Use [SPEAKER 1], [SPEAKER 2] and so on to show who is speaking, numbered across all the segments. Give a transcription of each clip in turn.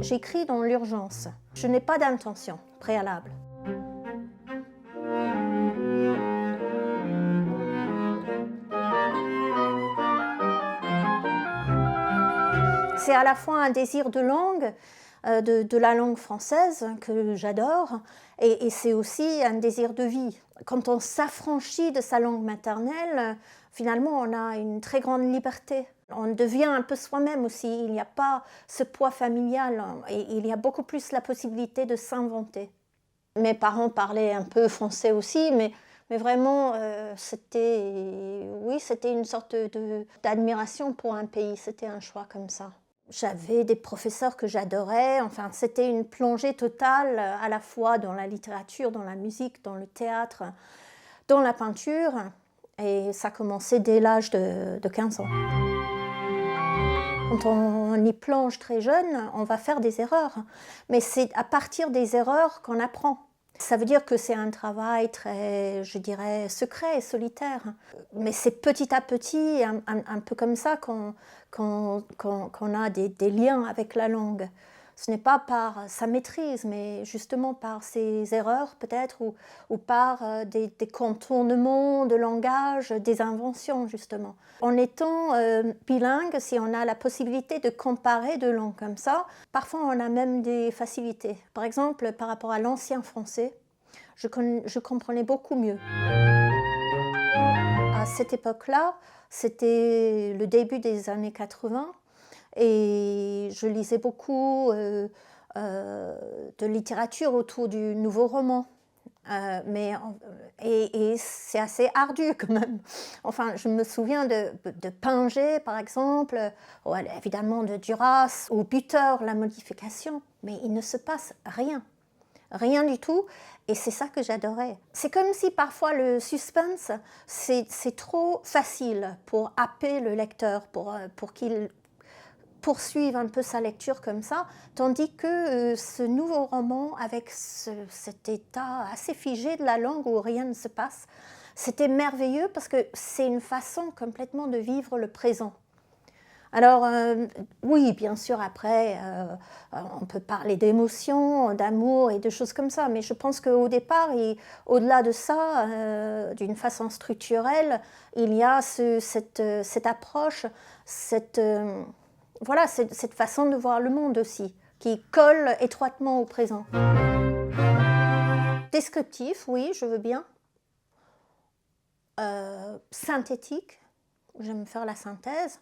[SPEAKER 1] J'écris dans l'urgence. Je n'ai pas d'intention préalable. C'est à la fois un désir de langue, de la langue française que j'adore, et c'est aussi un désir de vie. Quand on s'affranchit de sa langue maternelle, finalement on a une très grande liberté. On devient un peu soi-même aussi, il n'y a pas ce poids familial, et il y a beaucoup plus la possibilité de s'inventer. Mes parents parlaient un peu français aussi, mais vraiment c'était une sorte d'admiration pour un pays, c'était un choix comme ça. J'avais des professeurs que j'adorais, enfin c'était une plongée totale à la fois dans la littérature, dans la musique, dans le théâtre, dans la peinture, et ça commençait dès l'âge de 15 ans. Quand on y plonge très jeune, on va faire des erreurs, mais c'est à partir des erreurs qu'on apprend. Ça veut dire que c'est un travail très, je dirais, secret et solitaire. Mais c'est petit à petit, un peu comme ça qu'on a des liens avec la langue. Ce n'est pas par sa maîtrise, mais justement par ses erreurs peut-être, ou par des contournements de langage, des inventions justement. En étant bilingue, si on a la possibilité de comparer deux langues comme ça, parfois on a même des facilités. Par exemple, par rapport à l'ancien français, je comprenais beaucoup mieux. À cette époque-là, c'était le début des années 80, et je lisais beaucoup de littérature autour du nouveau roman. Et c'est assez ardu quand même. Enfin, je me souviens de Pinget, par exemple, ou évidemment de Duras, ou Butor, La modification, mais il ne se passe rien. Rien du tout, et c'est ça que j'adorais. C'est comme si parfois le suspense, c'est trop facile pour happer le lecteur, pour qu'il poursuive un peu sa lecture comme ça, tandis que ce nouveau roman, avec cet état assez figé de la langue où rien ne se passe, c'était merveilleux parce que c'est une façon complètement de vivre le présent. Alors, oui, bien sûr, après, on peut parler d'émotions, d'amour et de choses comme ça, mais je pense qu'au départ, au-delà de ça, d'une façon structurelle, il y a cette approche, cette façon de voir le monde aussi, qui colle étroitement au présent. Descriptif, oui, je veux bien. Synthétique, j'aime faire la synthèse.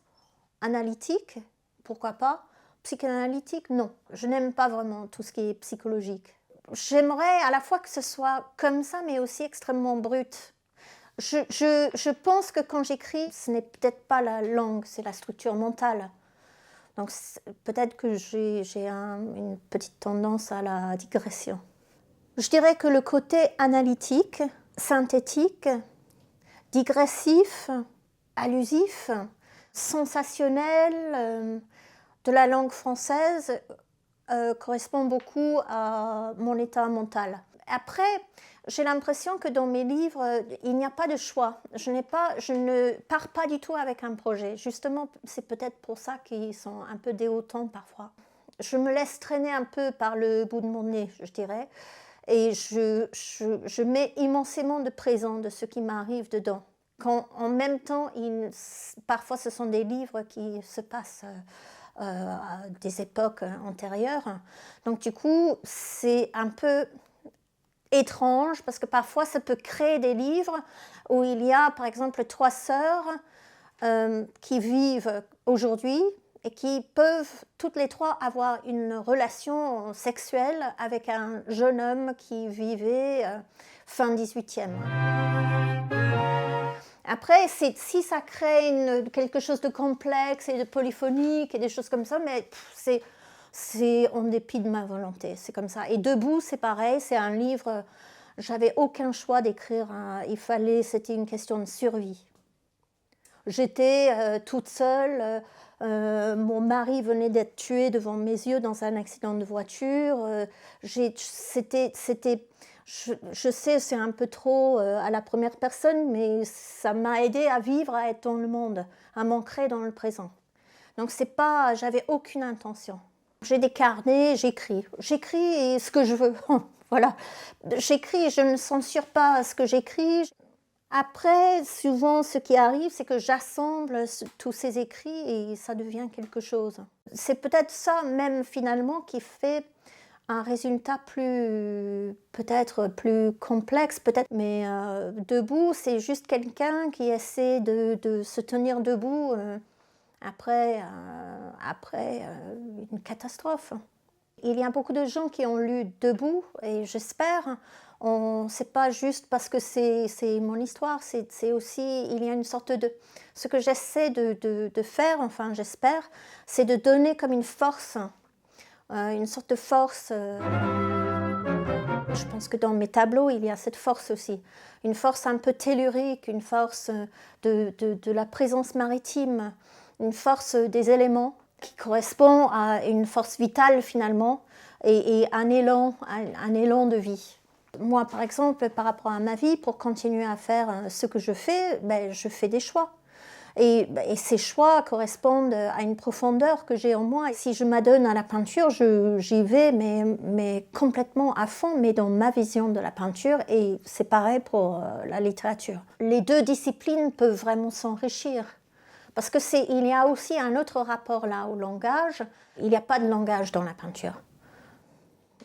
[SPEAKER 1] Analytique, pourquoi pas. Psychanalytique, non. Je n'aime pas vraiment tout ce qui est psychologique. J'aimerais à la fois que ce soit comme ça, mais aussi extrêmement brut. Je pense que quand j'écris, ce n'est peut-être pas la langue, c'est la structure mentale. Donc peut-être que j'ai une petite tendance à la digression. Je dirais que le côté analytique, synthétique, digressif, allusif, sensationnel de la langue française correspond beaucoup à mon état mental. Après, j'ai l'impression que dans mes livres, il n'y a pas de choix. Je ne pars pas du tout avec un projet. Justement, c'est peut-être pour ça qu'ils sont un peu déroutants parfois. Je me laisse traîner un peu par le bout de mon nez, je dirais, et je mets immensément de présent de ce qui m'arrive dedans. Quand en même temps, parfois ce sont des livres qui se passent à des époques antérieures. Donc du coup, c'est un peu étrange parce que parfois ça peut créer des livres où il y a par exemple 3 sœurs qui vivent aujourd'hui et qui peuvent toutes les 3 avoir une relation sexuelle avec un jeune homme qui vivait fin 18e. Après, si ça crée quelque chose de complexe et de polyphonique et des choses comme ça, mais c'est en dépit de ma volonté, c'est comme ça. Et Debout, c'est pareil, c'est un livre, j'avais aucun choix d'écrire, c'était une question de survie. J'étais toute seule, mon mari venait d'être tué devant mes yeux dans un accident de voiture, je sais, c'est un peu trop à la première personne, mais ça m'a aidé à vivre, à être dans le monde, à m'ancrer dans le présent. Donc j'avais aucune intention. J'ai des carnets, j'écris. J'écris ce que je veux. Voilà. J'écris, je ne censure pas ce que j'écris. Après, souvent, ce qui arrive, c'est que j'assemble tous ces écrits et ça devient quelque chose. C'est peut-être ça, même finalement, qui fait un résultat peut-être plus complexe, peut-être. Mais debout, c'est juste quelqu'un qui essaie de se tenir debout après une catastrophe. Il y a beaucoup de gens qui ont lu Debout et j'espère, c'est pas juste parce que c'est mon histoire, c'est aussi, il y a une sorte de... Ce que j'essaie de faire, enfin j'espère, c'est de donner comme une force, une sorte de force. Je pense que dans mes tableaux, il y a cette force aussi. Une force un peu tellurique, une force de la présence maritime, une force des éléments qui correspond à une force vitale finalement et un élan de vie. Moi, par exemple, par rapport à ma vie, pour continuer à faire ce que je fais, je fais des choix. Et ces choix correspondent à une profondeur que j'ai en moi. Et si je m'adonne à la peinture, j'y vais, mais complètement à fond, mais dans ma vision de la peinture. Et c'est pareil pour la littérature. Les deux disciplines peuvent vraiment s'enrichir. Parce qu'il y a aussi un autre rapport là au langage. Il n'y a pas de langage dans la peinture.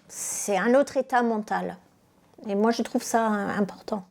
[SPEAKER 1] C'est un autre état mental. Et moi, je trouve ça important.